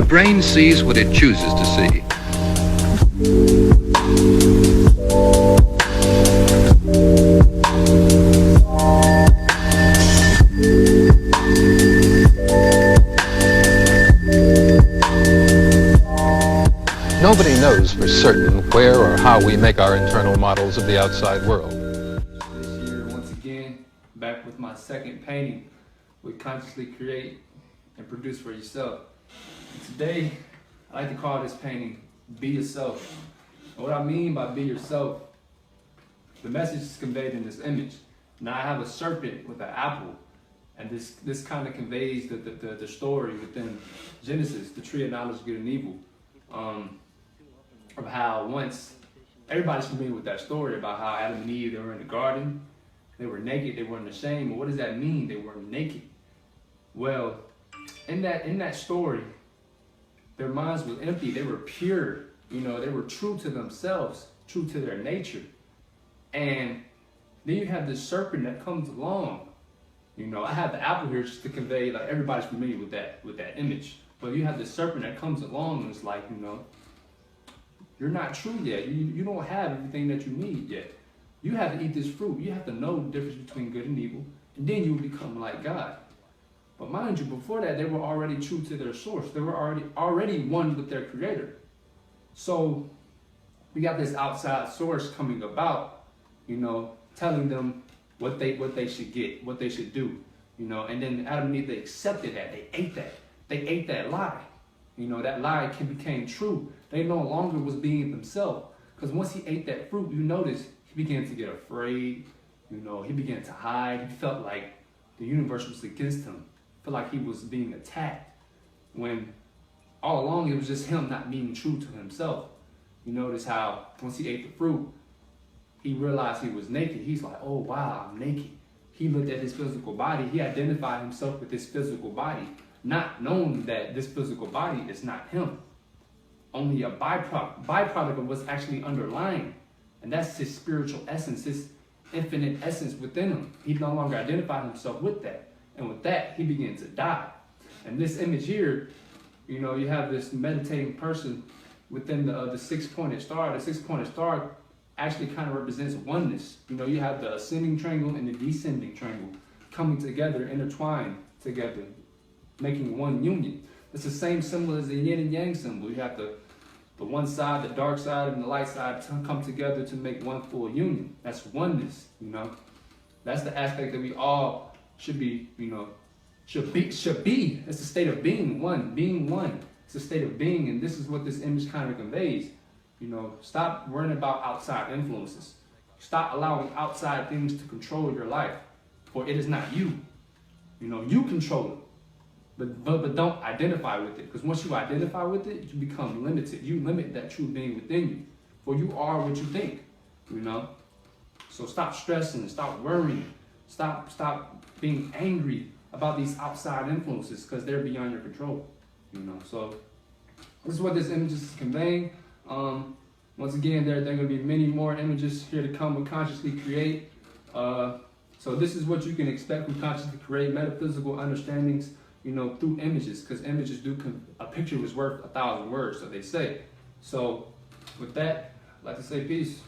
The brain sees what it chooses to see. Nobody knows for certain where or how we make our internal models of the outside world. This year, once again, back with my second painting with Consciously Create and Produce for Yourself. And today, I like to call this painting, Be Yourself. And what I mean by be yourself, the message is conveyed in this image. Now I have a serpent with an apple, and this kind of conveys the story within Genesis, the tree of knowledge of good and evil. Of how once, everybody's familiar with that story about how Adam and Eve, they were in the garden, they were naked, they weren't ashamed. But what does that mean? They weren't naked. Well, in that story, their minds were empty, they were pure, they were true to themselves, true to their nature. And then you have this serpent that comes along. I have the apple here just to convey, like, everybody's familiar with that image. But you have this serpent that comes along and it's like, you're not true yet. You don't have everything that you need yet. You have to eat this fruit. You have to know the difference between good and evil, and then you will become like God. But mind you, before that, they were already true to their source. They were already one with their Creator. So we got this outside source coming about, telling them what they should get, what they should do, And then Adam and Eve, they accepted that. They ate that. They ate that lie. That lie became true. They no longer was being themselves. Because once he ate that fruit, you notice he began to get afraid. He began to hide. He felt like the universe was against him. Felt like he was being attacked. When all along it was just him not being true to himself. You notice how once he ate the fruit, he realized he was naked. He's like, oh wow, I'm naked. He looked at his physical body. He identified himself with his physical body, not knowing that this physical body is not him. Only a byproduct of what's actually underlying. And that's his spiritual essence, his infinite essence within him. He no longer identified himself with that. And with that, he began to die. And this image here, you have this meditating person within the six-pointed star. The six-pointed star actually kind of represents oneness. You have the ascending triangle and the descending triangle coming together, intertwined together, making one union. It's the same symbol as the yin and yang symbol. You have the one side, the dark side, and the light side come together to make one full union. That's oneness, That's the aspect that we all should be, should be. It's a state of being one. It's a state of being, and this is what this image kind of conveys. Stop worrying about outside influences. Stop allowing outside things to control your life, for it is not you. You control it. But don't identify with it, because once you identify with it, you become limited. You limit that true being within you, for you are what you think, So stop stressing, stop worrying, stop being angry about these outside influences, because they're beyond your control, So this is what this image is conveying. Once again, there are going to be many more images here to come with Consciously Create. So this is what you can expect from Consciously Create, metaphysical understandings, through images, because images a picture is worth 1,000 words, so they say. So with that, I'd like to say peace.